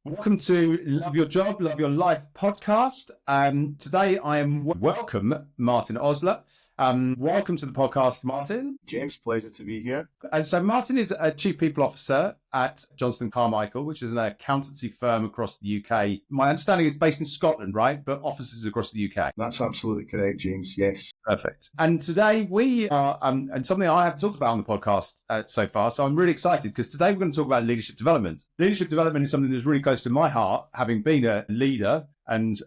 Welcome to Love Your Job, Love Your Life podcast. Today I am welcome Martin Osler. Welcome to the podcast, Martin. James, pleasure to be here. And so Martin is a Chief People Officer at Johnston, Carmichael, which is an accountancy firm across the UK. My understanding is based in Scotland, right? But offices across the UK. That's absolutely correct, James. Yes. Perfect. And today we are, and something I haven't talked about on the podcast so far, so I'm really excited because today we're going to talk about leadership development. Leadership development is something that's really close to my heart, having been a leader and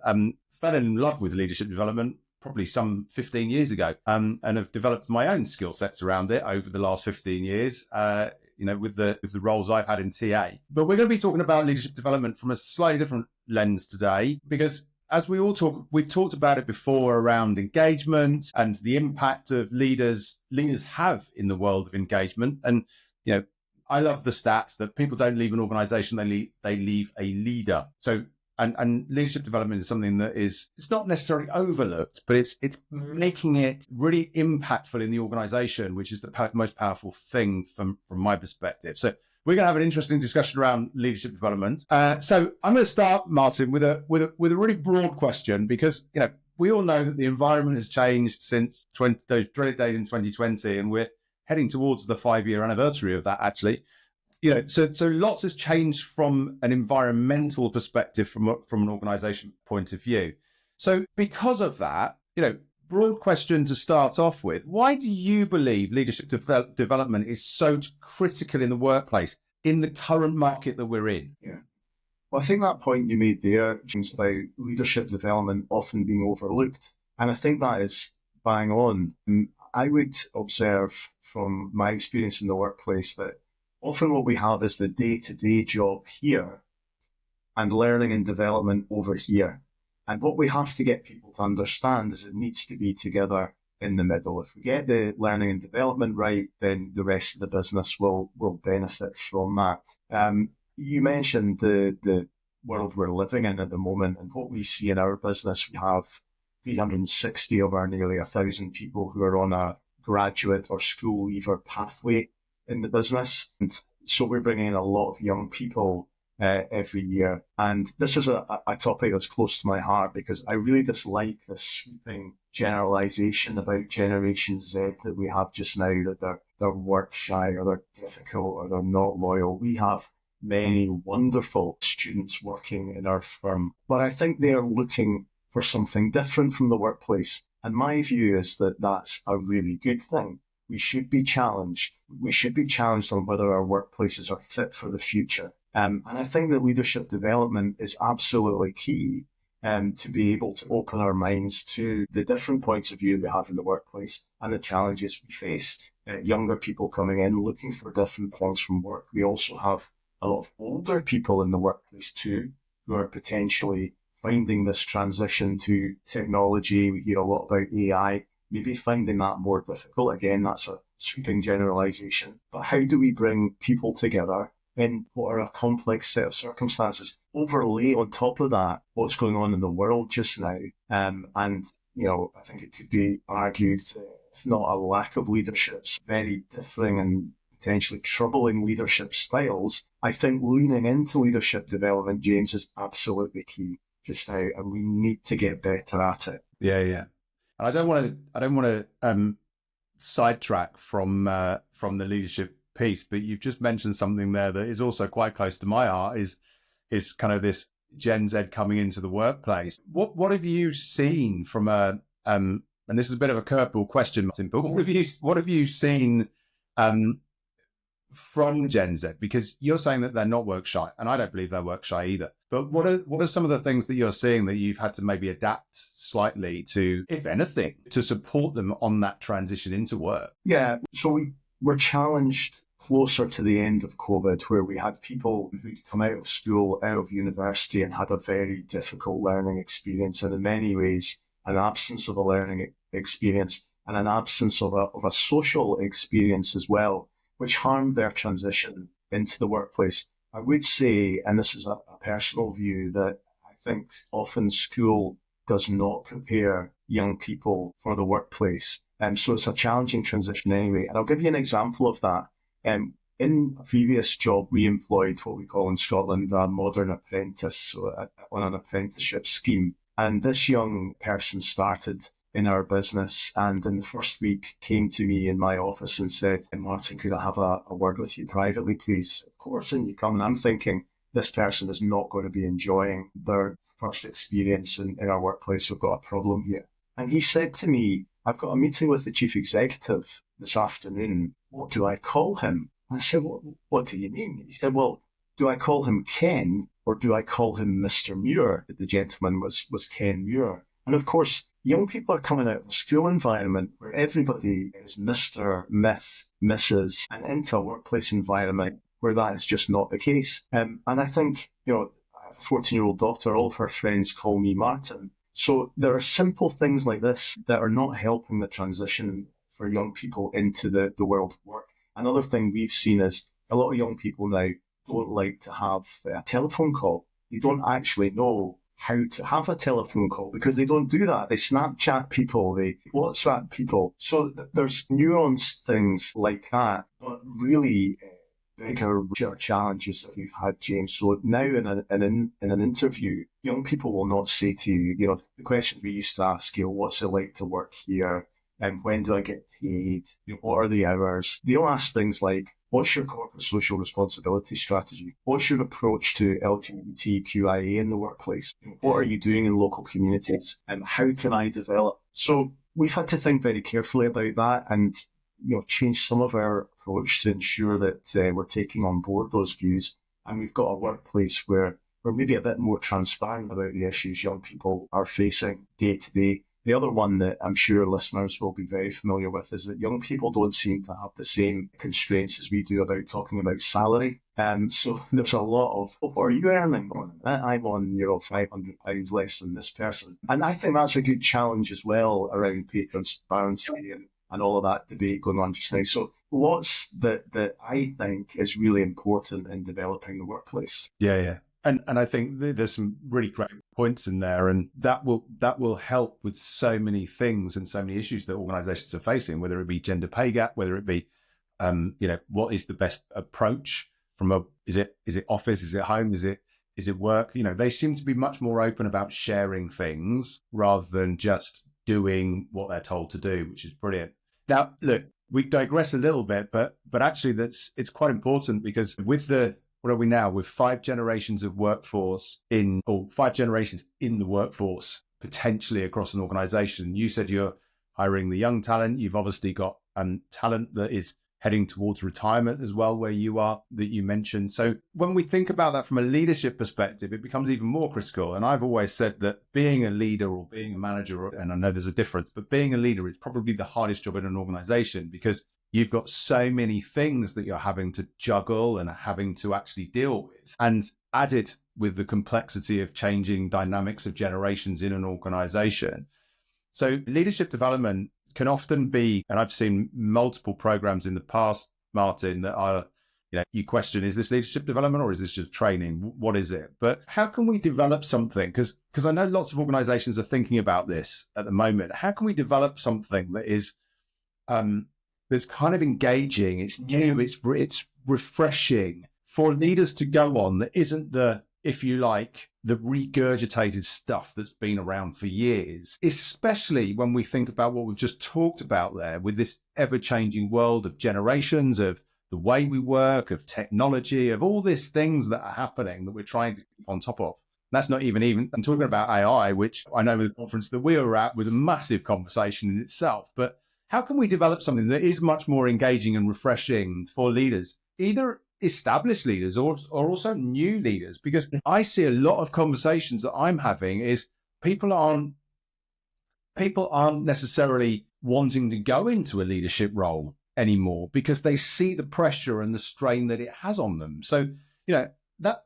fell in love with leadership development probably some 15 years ago, and have developed my own skill sets around it over the last 15 years, with the roles I've had in TA. But we're going to be talking about leadership development from a slightly different lens today, because as we all talk, we've talked about it before around engagement and the impact of leaders have in the world of engagement. And, I love the stats that people don't leave an organization, they leave a leader. So, and leadership development is something that it's not necessarily overlooked, but it's making it really impactful in the organization, which is the most powerful thing from my perspective. So we're going to have an interesting discussion around leadership development. So I'm going to start, Martin, with a really broad question, because we all know that the environment has changed since those dreaded days in 2020, and we're heading towards the 5-year anniversary of that, actually. So lots has changed from an environmental perspective, from an organization point of view. So because of that, broad question to start off with: why do you believe leadership development is so critical in the workplace in the current market that we're in? Yeah. Well, I think that point you made there, James, about leadership development often being overlooked, and I think that is bang on. I would observe from my experience in the workplace that often what we have is the day-to-day job here and learning and development over here. And what we have to get people to understand is it needs to be together in the middle. If we get the learning and development right, then the rest of the business will benefit from that. You mentioned the world we're living in at the moment, and what we see in our business. We have 360 of our nearly 1,000 people who are on a graduate or school leaver pathway in the business. And so we're bringing in a lot of young people every year. And this is a topic that's close to my heart, because I really dislike this sweeping generalization about Generation Z that we have just now, that they're work shy, or they're difficult, or they're not loyal. We have many wonderful students working in our firm, but I think they are looking for something different from the workplace. And my view is that that's a really good thing. We should be challenged. We should be challenged on whether our workplaces are fit for the future. And I think that leadership development is absolutely key to be able to open our minds to the different points of view we have in the workplace and the challenges we face. Younger people coming in looking for different things from work. We also have a lot of older people in the workplace too, who are potentially finding this transition to technology. We hear a lot about AI, maybe finding that more difficult. Again, that's a sweeping generalization. But how do we bring people together in what are a complex set of circumstances? Overlay on top of that what's going on in the world just now. And, I think it could be argued, if not a lack of leadership, very differing and potentially troubling leadership styles. I think leaning into leadership development, James, is absolutely key just now, and we need to get better at it. Yeah. I don't want to sidetrack from the leadership piece, but you've just mentioned something there that is also quite close to my heart. Is kind of this Gen Z coming into the workplace. What have you seen from and this is a bit of a curveball question, Martin, but what have you seen from Gen Z? Because you're saying that they're not work shy, and I don't believe they're work shy either. But what are some of the things that you're seeing that you've had to maybe adapt slightly to, if anything, to support them on that transition into work? Yeah, so we were challenged closer to the end of COVID, where we had people who'd come out of school, out of university, and had a very difficult learning experience, and in many ways an absence of a learning experience and an absence of a social experience as well, which harmed their transition into the workplace. I would say, and this is a personal view, that I think often school does not prepare young people for the workplace. So it's a challenging transition anyway. And I'll give you an example of that. In a previous job, we employed what we call in Scotland a modern apprentice, so on an apprenticeship scheme. And this young person started in our business and in the first week came to me in my office and said, Martin, could I have a word with you privately, please? Of course, and you come. And I'm thinking, this person is not going to be enjoying their first experience in our workplace. We've got a problem here. And he said to me, I've got a meeting with the chief executive this afternoon. What do I call him? I said, what do you mean? He said, well, do I call him Ken or do I call him Mr. Muir? The gentleman was Ken Muir. And of course, young people are coming out of a school environment where everybody is Mr., Miss, Mrs., and into a workplace environment where that is just not the case. And I think, I have a 14-year-old daughter, all of her friends call me Martin. So there are simple things like this that are not helping the transition for young people into the world of work. Another thing we've seen is a lot of young people now don't like to have a telephone call. They don't actually know how to have a telephone call because they don't do that. They Snapchat people, they WhatsApp people. So there's nuanced things like that, but really bigger challenges that we've had, James. So now in an interview, young people will not say to you, the question we used to ask, what's it like to work here? And when do I get paid? What are the hours? They'll ask things like, what's your corporate social responsibility strategy? What's your approach to LGBTQIA in the workplace? What are you doing in local communities? And how can I develop? So we've had to think very carefully about that and change some of our approach to ensure that we're taking on board those views. And we've got a workplace where we're maybe a bit more transparent about the issues young people are facing day to day. The other one that I'm sure listeners will be very familiar with is that young people don't seem to have the same constraints as we do about talking about salary. So there's a lot of, what are you earning? I'm on, £500 less than this person. And I think that's a good challenge as well around pay transparency and all of that debate going on just now. So lots that I think is really important in developing the workplace. Yeah. And I think there's some really great points in there, and that will help with so many things and so many issues that organisations are facing, whether it be gender pay gap, whether it be, what is the best approach from is it office, is it home, is it work? They seem to be much more open about sharing things rather than just doing what they're told to do, which is brilliant. Now, look, we digress a little bit, but actually it's quite important because with what are we now? With 5 generations of workforce 5 generations in the workforce, potentially across an organization. You said you're hiring the young talent. You've obviously got talent that is heading towards retirement as well, where you are, that you mentioned. So when we think about that from a leadership perspective, it becomes even more critical. And I've always said that being a leader or being a manager, and I know there's a difference, but being a leader is probably the hardest job in an organization because you've got so many things that you're having to juggle and having to actually deal with. And added with the complexity of changing dynamics of generations in an organization. So leadership development can often be, and I've seen multiple programs in the past, Martin, that are, you question, is this leadership development or is this just training? What is it? But how can we develop something? Because I know lots of organizations are thinking about this at the moment. How can we develop something that is, that's kind of engaging, it's new, it's refreshing for leaders to go on that isn't the regurgitated stuff that's been around for years, especially when we think about what we've just talked about there with this ever-changing world of generations, of the way we work, of technology, of all these things that are happening that we're trying to keep on top of. That's not even, I'm talking about AI, which I know with the conference that we were at was a massive conversation in itself, but how can we develop something that is much more engaging and refreshing for leaders, either established leaders or also new leaders? Because I see a lot of conversations that I'm having is people aren't necessarily wanting to go into a leadership role anymore because they see the pressure and the strain that it has on them. So,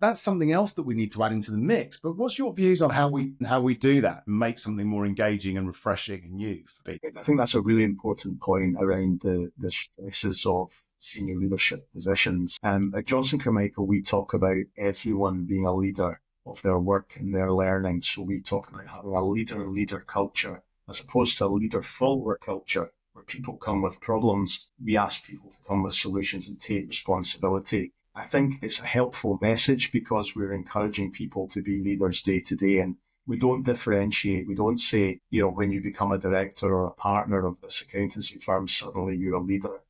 that's something else that we need to add into the mix. But what's your views on how we do that and make something more engaging and refreshing and new for people? I think that's a really important point around the stresses of senior leadership positions. At Johnston Carmichael, we talk about everyone being a leader of their work and their learning. So we talk about having a leader culture as opposed to a leader follower culture, where people come with problems. We ask people to come with solutions and take responsibility. I think it's a helpful message because we're encouraging people to be leaders day to day, and we don't differentiate. We don't say, when you become a director or a partner of this accountancy firm, suddenly you're a leader.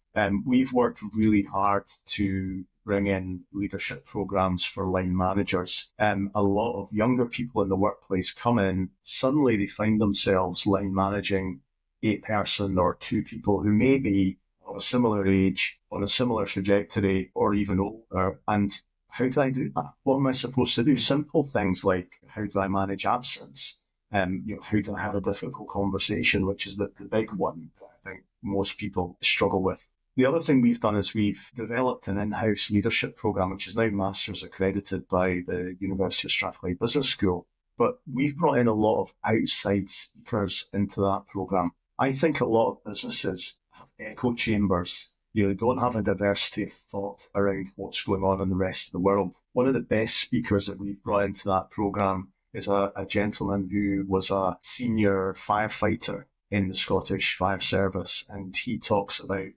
We've worked really hard to bring in leadership programs for line managers. A lot of younger people in the workplace come in, suddenly they find themselves line managing 8-person or 2 people who may be of a similar age, on a similar trajectory, or even older. And how do I do that? What am I supposed to do? Simple things like, how do I manage absence? How do I have a difficult conversation, which is the big one that I think most people struggle with. The other thing we've done is we've developed an in-house leadership program, which is now Masters accredited by the University of Strathclyde Business School. But we've brought in a lot of outside speakers into that program. I think a lot of businesses have echo chambers. They don't have a diversity of thought around what's going on in the rest of the world. One of the best speakers that we've brought into that program is a gentleman who was a senior firefighter in the Scottish Fire Service, and he talks about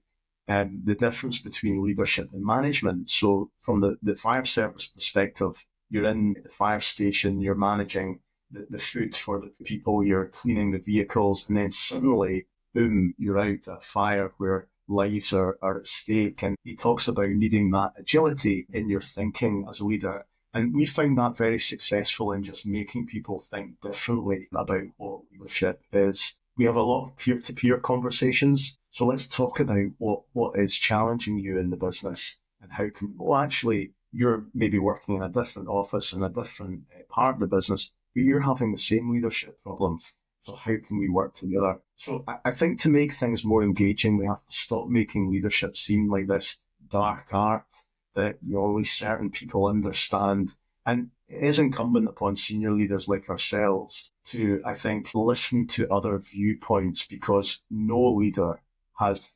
the difference between leadership and management. So from the fire service perspective, you're in the fire station, you're managing the food for the people, you're cleaning the vehicles, and then suddenly, boom, you're out at a fire where lives are at stake. And he talks about needing that agility in your thinking as a leader. And we found that very successful in just making people think differently about what leadership is. We have a lot of peer-to-peer conversations. So let's talk about what is challenging you in the business and how can, actually, you're maybe working in a different office in a different part of the business, but you're having the same leadership problems. So how can we work together? So I think to make things more engaging, we have to stop making leadership seem like this dark art that only certain people understand. And it is incumbent upon senior leaders like ourselves to, I think, listen to other viewpoints, because no leader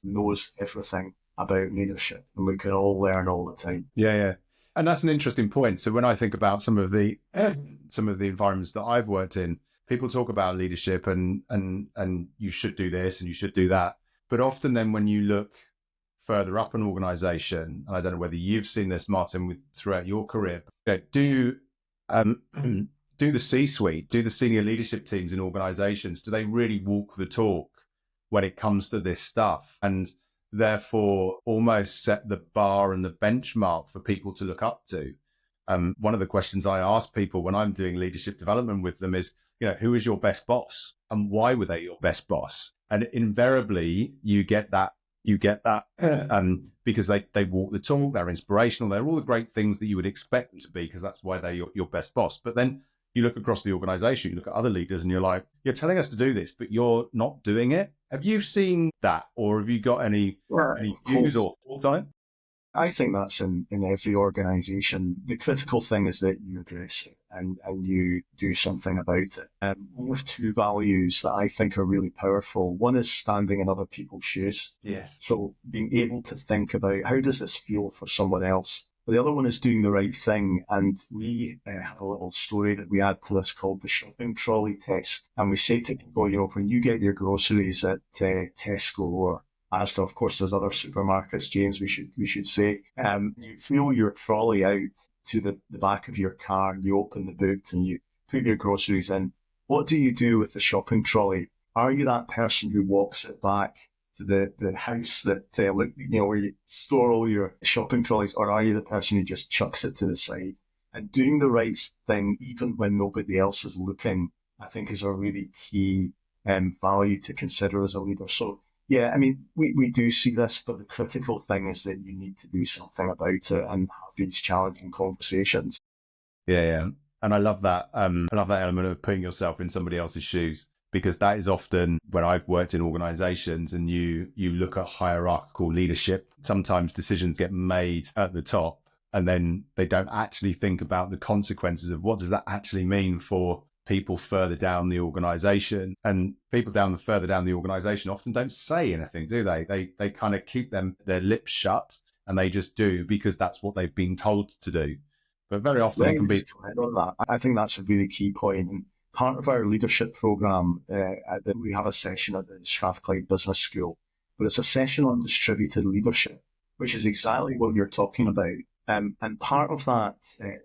knows everything about leadership, and we can all learn all the time. Yeah. And that's an interesting point. So when I think about some of the environments that I've worked in, people talk about leadership and you should do this and you should do that. But often then when you look further up an organization, and I don't know whether you've seen this, Martin, throughout your career, do the C-suite, do the senior leadership teams in organizations, do they really walk the talk when it comes to this stuff? And therefore almost set the bar and the benchmark for people to look up to. One of the questions I ask people when I'm doing leadership development with them is, who is your best boss and why were they your best boss? And invariably you get that because they walk the talk, they're inspirational, they're all the great things that you would expect them to be, because that's why they're your best boss. But then you look across the organization, you look at other leaders and you're like, you're telling us to do this, but you're not doing it. Have you seen that, or have you got any views or thoughts on it? I think that's in every organisation. The critical thing is that you address it and you do something about it. We have 2 values that I think are really powerful. One is standing in other people's shoes. Yes. So being able to think about, how does this feel for someone else? The other one is doing the right thing. And we have a little story that we add to this called the shopping trolley test. And we say to people, when you get your groceries at Tesco or Asda, of course, there's other supermarkets, James, we should say, you wheel your trolley out to the back of your car, and you open the boot and you put your groceries in. What do you do with the shopping trolley? Are you that person who walks it back to the house that, where you store all your shopping trolleys, or are you the person who just chucks it to the side? And doing the right thing, even when nobody else is looking, I think is a really key value to consider as a leader. So, yeah, I mean, we do see this, but the critical thing is that you need to do something about it and have these challenging conversations. Yeah. And I love that. I love that element of putting yourself in somebody else's shoes, because that is often when I've worked in organizations and you look at hierarchical leadership, sometimes decisions get made at the top and then they don't actually think about the consequences of what does that actually mean for people further down the organization. And people further down the organization often don't say anything, do they? They kind of keep their lips shut and they just do because that's what they've been told to do. But very often it can be. I think that's a really key point. And part of our leadership program, we have a session at the Strathclyde Business School, but it's a session on distributed leadership, which is exactly what you're talking about. And part of that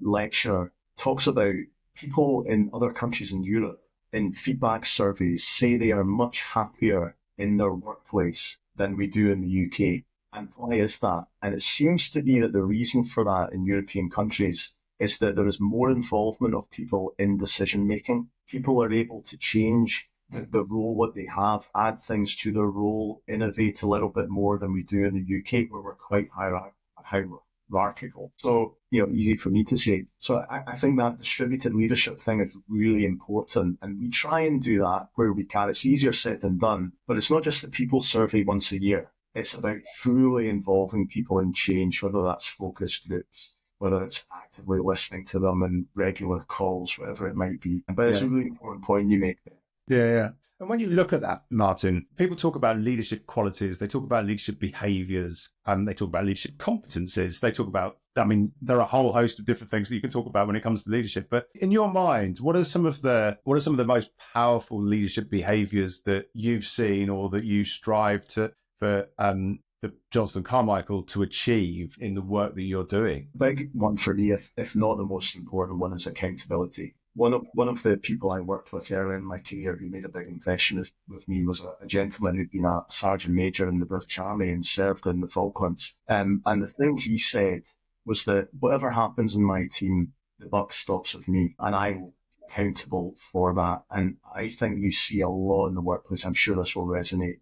lecture talks about people in other countries in Europe in feedback surveys say they are much happier in their workplace than we do in the UK. And why is that? And it seems to be that the reason for that in European countries is that there is more involvement of people in decision making. People are able to change the role what they have, add things to their role, innovate a little bit more than we do in the UK, where we're quite hierarchical. So, easy for me to say. So I think that distributed leadership thing is really important. And we try and do that where we can. It's easier said than done, but it's not just the people survey once a year. It's about truly involving people in change, whether that's focus groups, whether it's actively listening to them in regular calls, whatever it might be. But it's a really important point you make there. Yeah. And when you look at that, Martin, people talk about leadership qualities, they talk about leadership behaviors, and they talk about leadership competencies. They talk about, there are a whole host of different things that you can talk about when it comes to leadership. But in your mind, what are some of the most powerful leadership behaviors that you've seen or that you strive for the Johnston Carmichael to achieve in the work that you're doing? Big one for me, if not the most important one, is accountability. One of the people I worked with earlier in my career who made a big impression with me was a gentleman who'd been a sergeant major in the British Army and served in the Falklands. And the thing he said was that whatever happens in my team, the buck stops with me, and I will be accountable for that. And I think you see a lot in the workplace. I'm sure this will resonate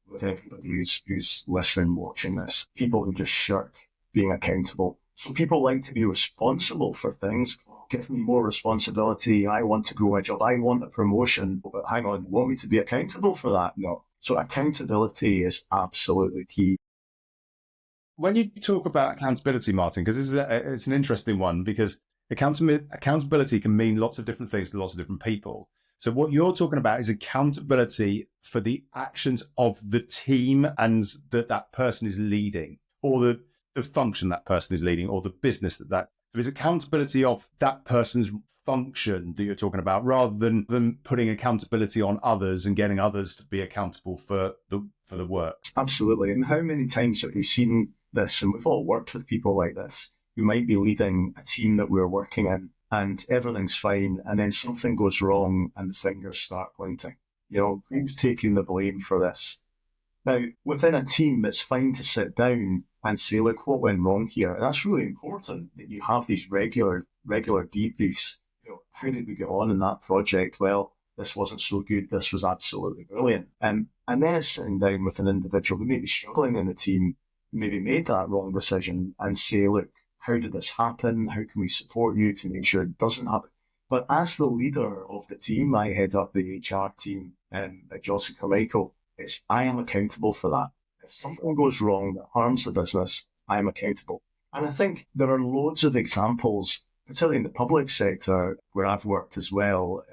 with everybody who's listening, watching this. People who just shirk being accountable. So people like to be responsible for things. Give me more responsibility. I want to grow my job. I want a promotion. But hang on, you want me to be accountable for that? No. So accountability is absolutely key. When you talk about accountability, Martin, because it's an interesting one, because accountability can mean lots of different things to lots of different people. So what you're talking about is accountability for the actions of the team and that person is leading, or the function that person is leading, or the business that there's accountability of that person's function that you're talking about, rather than putting accountability on others and getting others to be accountable for the work. Absolutely. And how many times have we seen this? And we've all worked with people like this who might be leading a team that we're working in, and everything's fine, and then something goes wrong and the fingers start pointing. Who's taking the blame for this? Now, within a team, it's fine to sit down and say, look, what went wrong here? And that's really important that you have these regular debriefs. How did we get on in that project? Well, this wasn't so good. This was absolutely brilliant. And then it's sitting down with an individual who may be struggling in the team, who maybe made that wrong decision, and say, look, how did this happen? How can we support you to make sure it doesn't happen? But as the leader of the team, I head up the HR team at Johnston Carmichael. I am accountable for that. If something goes wrong that harms the business, I am accountable. And I think there are loads of examples, particularly in the public sector, where I've worked as well,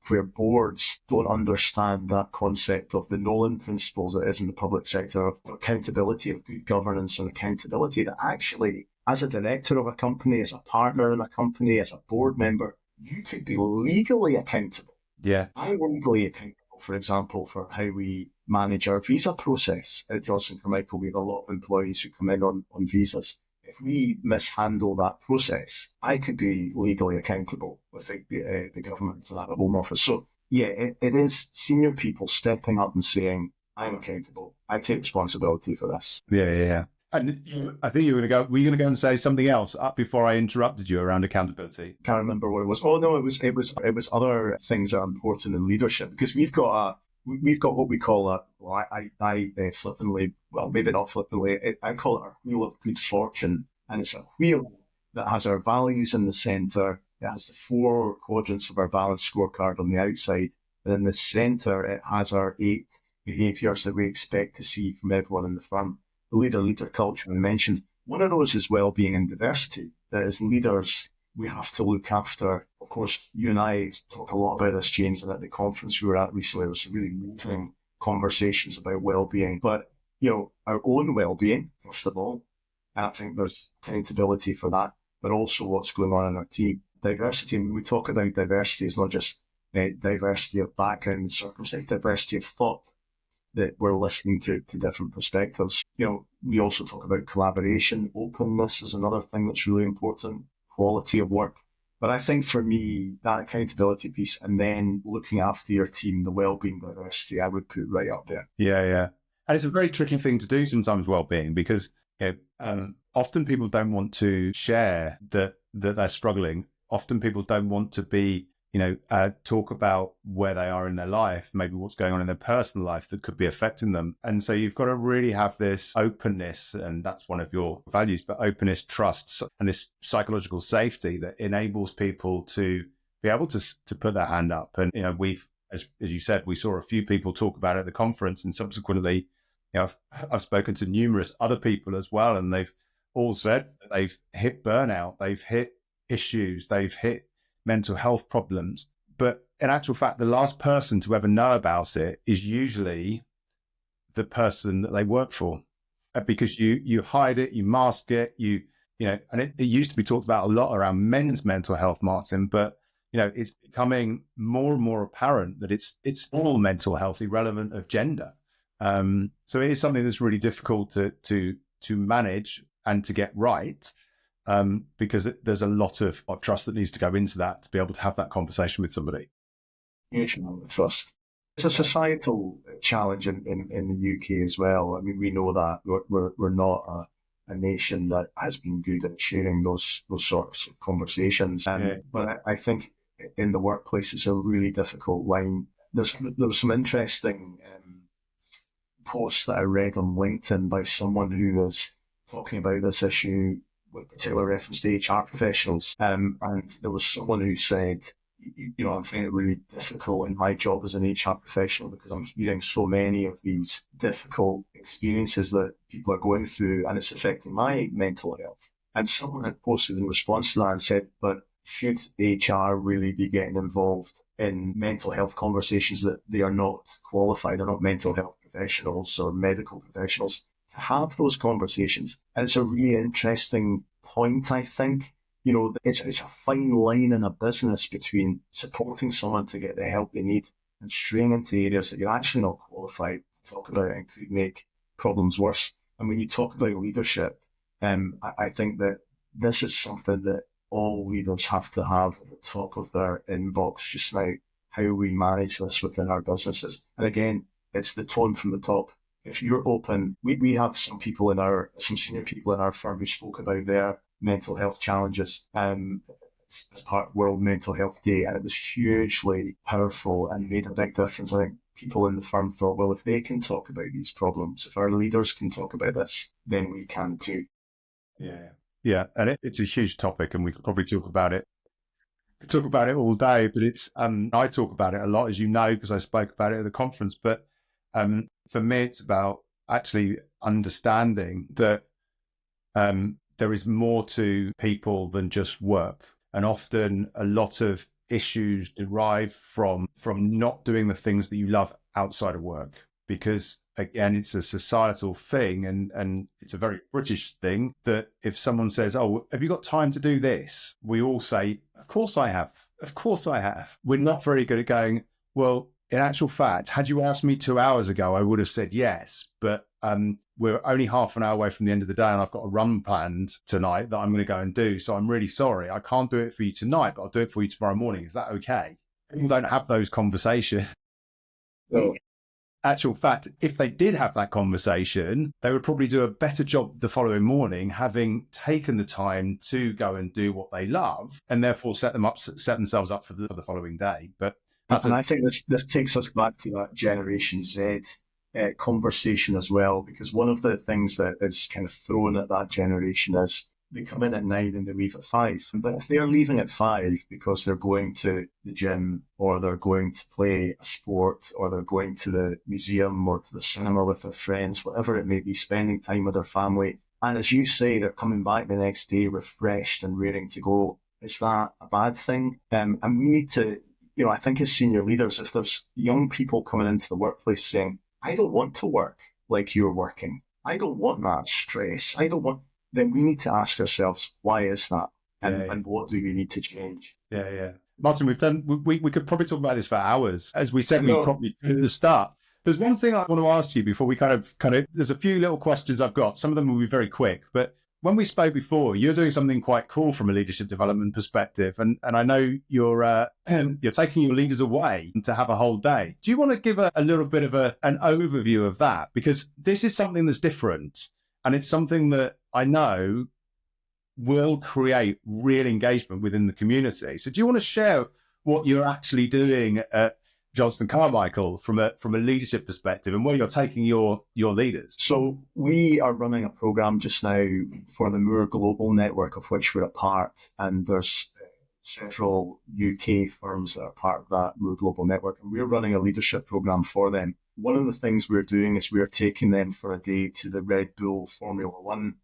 where boards don't understand that concept of the Nolan principles that is in the public sector, of accountability, of good governance and accountability, that actually, as a director of a company, as a partner in a company, as a board member, you could be legally accountable. Yeah. I'm legally accountable, for example, for how we manage our visa process. At Johnston Carmichael, we have a lot of employees who come in on visas. If we mishandle that process, I could be legally accountable with the government for that, the Home Office. So, yeah, it is senior people stepping up and saying, I'm accountable. I take responsibility for this. Yeah. And I think were you going to go and say something else before I interrupted you around accountability? Can't remember what it was. Oh no, it was other things that are important in leadership, because we've got what we call I flippantly, well, maybe not flippantly, I call it our wheel of good fortune. And it's a wheel that has our values in the centre. It has the 4 quadrants of our balanced scorecard on the outside. And in the centre, it has our 8 behaviours that we expect to see from everyone in the firm. The leader culture I mentioned. One of those is well-being and diversity. That as leaders, we have to look after. Of course, you and I talked a lot about this, James, and at the conference we were at recently, there was some really moving conversations about well-being. But, our own well-being, first of all, and I think there's accountability for that, but also what's going on in our team. Diversity, when we talk about diversity, it's not just diversity of background and circumstance, diversity of thought. that we're listening to different perspectives. We also talk about collaboration. Openness is another thing that's really important, quality of work. But I think for me, that accountability piece and then looking after your team, the well-being, diversity, I would put right up there. Yeah. And it's a very tricky thing to do sometimes, well-being, because often people don't want to share that they're struggling. Often people don't want to be, talk about where they are in their life, maybe what's going on in their personal life that could be affecting them. And so you've got to really have this openness, and that's one of your values, but openness, trust, and this psychological safety that enables people to be able to put their hand up. And, we've, as you said, we saw a few people talk about it at the conference, and subsequently, I've spoken to numerous other people as well, and they've all said that they've hit burnout, they've hit issues, they've hit mental health problems. But in actual fact, the last person to ever know about it is usually the person that they work for, because you hide it, you mask it, and it used to be talked about a lot around men's mental health, Martin, but it's becoming more and more apparent that it's all mental health, irrelevant of gender. So it is something that's really difficult to manage and to get right. Because there's a lot of trust that needs to go into that to be able to have that conversation with somebody. Huge amount of trust. It's a societal challenge in the UK as well. I mean, we know that we're not a nation that has been good at sharing those sorts of conversations. But I think in the workplace, it's a really difficult line. There was some interesting posts that I read on LinkedIn by someone who was talking about this issue with particular reference to HR professionals. And there was someone who said, I'm finding it really difficult in my job as an HR professional because I'm hearing so many of these difficult experiences that people are going through and it's affecting my mental health. And someone had posted in response to that and said, but should HR really be getting involved in mental health conversations that they are not qualified, they're not mental health professionals or medical professionals, to have those conversations? And it's a really interesting point, I think. It's a fine line in a business between supporting someone to get the help they need and straying into areas that you're actually not qualified to talk about and could make problems worse. And when you talk about leadership, I think that this is something that all leaders have to have at the top of their inbox just now, how we manage this within our businesses. And again, it's the tone from the top. If you're open, we have some senior people in our firm who spoke about their mental health challenges as part of World Mental Health Day, and it was hugely powerful and made a big difference. I think people in the firm thought, well, if they can talk about these problems, if our leaders can talk about this, then we can too. Yeah, and it's a huge topic, and we could probably talk about it. Talk about it all day, but it's I talk about it a lot, as you know, because I spoke about it at the conference. But for me, it's about actually understanding that there is more to people than just work. And often a lot of issues derive from not doing the things that you love outside of work. Because again, it's a societal thing and it's a very British thing that if someone says, oh, have you got time to do this? We all say, of course I have. Of course I have. We're not very good at going, well, in actual fact, had you asked me 2 hours ago, I would have said yes. But we're only half an hour away from the end of the day and I've got a run planned tonight that I'm going to go and do. So I'm really sorry. I can't do it for you tonight, but I'll do it for you tomorrow morning. Is that okay? People don't have those conversations. No. Actual fact, if they did have that conversation, they would probably do a better job the following morning, having taken the time to go and do what they love and therefore set themselves up for the following day. But I think this takes us back to that Generation Z conversation as well, because one of the things that is kind of thrown at that generation is they come in at 9 and they leave at 5. But if they're leaving at 5 because they're going to the gym or they're going to play a sport or they're going to the museum or to the cinema with their friends, whatever it may be, spending time with their family, and as you say, they're coming back the next day refreshed and raring to go, is that a bad thing? And we need to, I think as senior leaders, if there's young people coming into the workplace saying, I don't want to work like you're working, I don't want that stress, then we need to ask ourselves, why is that? And what do we need to change? Yeah. Martin, we could probably talk about this for hours. As we said, we probably could at the start. There's one thing I want to ask you before we kind of, there's a few little questions I've got. Some of them will be very quick, but when we spoke before, you're doing something quite cool from a leadership development perspective. And I know you're taking your leaders away to have a whole day. Do you want to give a little bit of an overview of that? Because this is something that's different. And it's something that I know will create real engagement within the community. So do you want to share what you're actually doing at Johnston Carmichael from a leadership perspective and where you're taking your leaders? So we are running a program just now for the Moore Global Network, of which we're a part, and there's several UK firms that are part of that Moore Global Network, and we're running a leadership program for them. One of the things we're doing is we're taking them for a day to the Red Bull Formula One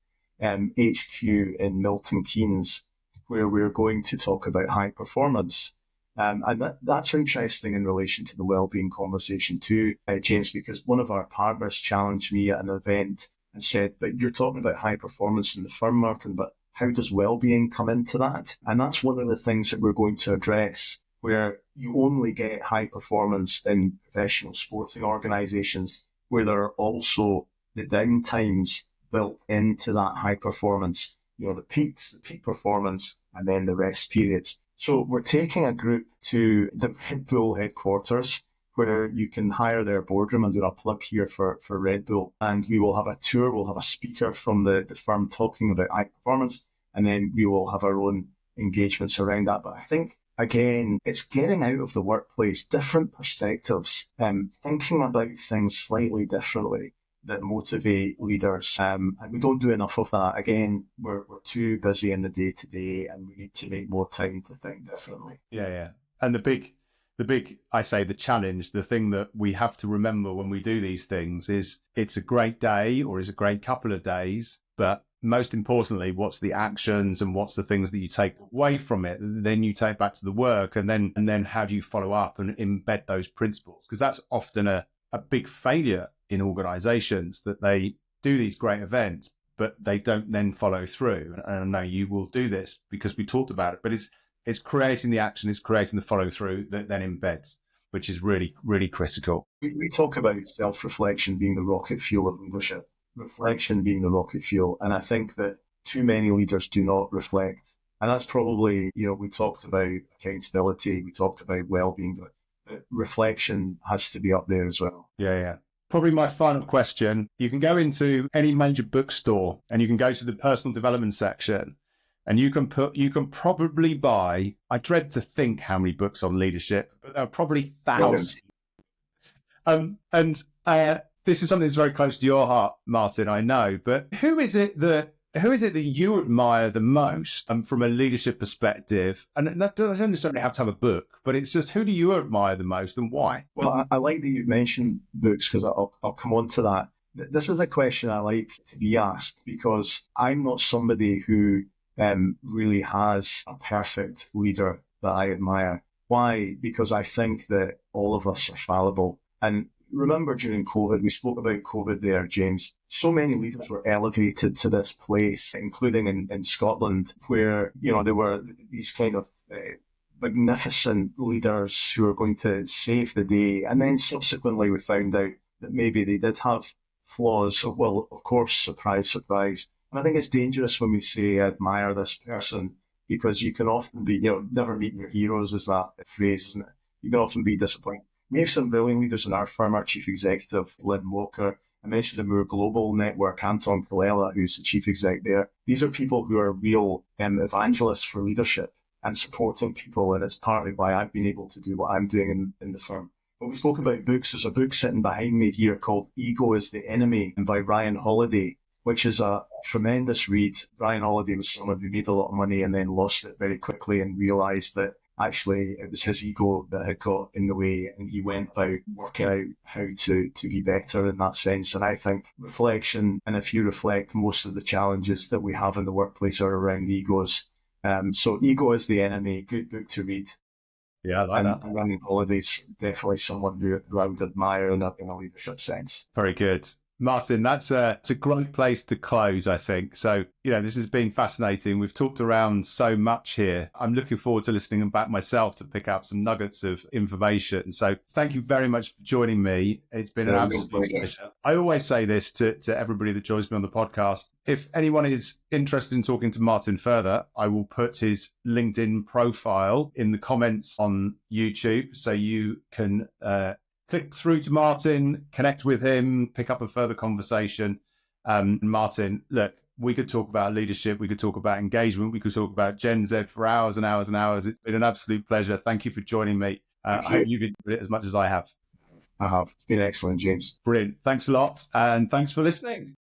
HQ in Milton Keynes, where we're going to talk about high performance. And that's interesting in relation to the wellbeing conversation too, James, because one of our partners challenged me at an event and said, but you're talking about high performance in the firm, Martin, but how does wellbeing come into that? And that's one of the things that we're going to address, where you only get high performance in professional sporting organisations, where there are also the downtimes built into that high performance, the peaks, the peak performance, and then the rest periods. So we're taking a group to the Red Bull headquarters, where you can hire their boardroom, and do a plug here for Red Bull. And we will have a tour, we'll have a speaker from the firm talking about high performance, and then we will have our own engagements around that. But I think, again, it's getting out of the workplace, different perspectives, thinking about things slightly differently that motivate leaders. And we don't do enough of that. Again, we're too busy in the day-to-day, and we need to make more time to think differently. Yeah. And the big, I say the challenge, the thing that we have to remember when we do these things is it's a great day or it's a great couple of days, but most importantly, what's the actions and what's the things that you take away from it, then you take back to the work, and then how do you follow up and embed those principles? Because that's often a big failure in organizations, that they do these great events, but they don't then follow through. And I know you will do this because we talked about it, but it's creating the action, it's creating the follow through that then embeds, which is really, really critical. We talk about self-reflection being the rocket fuel of leadership, reflection being the rocket fuel. And I think that too many leaders do not reflect. And that's probably, we talked about accountability, we talked about well-being, but reflection has to be up there as well. Yeah. Probably my final question. You can go into any major bookstore and you can go to the personal development section, and you can probably buy, I dread to think how many books on leadership, but there are probably thousands. This is something that's very close to your heart, Martin, I know, but who is it that you admire the most from a leadership perspective? And that doesn't necessarily have to have a book, but it's just, who do you admire the most and why? Well, I like that you've mentioned books, because I'll come on to that. This is a question I like to be asked, because I'm not somebody who really has a perfect leader that I admire. Why? Because I think that all of us are fallible. And remember, during COVID, we spoke about COVID there, James. So many leaders were elevated to this place, including in Scotland, where, there were these kind of magnificent leaders who were going to save the day. And then subsequently we found out that maybe they did have flaws. So, well, of course, surprise, surprise. And I think it's dangerous when we say, I admire this person, because you can often be, never meet your heroes, is that phrase, isn't it? You can often be disappointed. We have some brilliant leaders in our firm, our chief executive, Lynn Walker. I mentioned the Moore Global Network, Anton Colella, who's the chief exec there. These are people who are real evangelists for leadership and supporting people, and it's partly why I've been able to do what I'm doing in the firm. But we spoke about books. There's a book sitting behind me here called Ego is the Enemy, and by Ryan Holiday, which is a tremendous read. Ryan Holiday was someone who made a lot of money and then lost it very quickly and realised that actually it was his ego that had got in the way, and he went about working out how to be better in that sense. And I think reflection, and if you reflect, most of the challenges that we have in the workplace are around egos. So Ego is the Enemy, good book to read. Yeah, I like that. And Ryan Holiday's definitely someone who I would admire in a leadership sense. Very good. Martin, it's a great place to close, I think. So, this has been fascinating. We've talked around so much here. I'm looking forward to listening back myself to pick out some nuggets of information. So thank you very much for joining me. It's been an absolute pleasure. I always say this to everybody that joins me on the podcast. If anyone is interested in talking to Martin further, I will put his LinkedIn profile in the comments on YouTube so you can click through to Martin, connect with him, pick up a further conversation. Martin, look, we could talk about leadership, we could talk about engagement, we could talk about Gen Z for hours and hours and hours. It's been an absolute pleasure. Thank you for joining me. I hope you've enjoyed it as much as I have. I have. It's been excellent, James. Brilliant. Thanks a lot. And thanks for listening.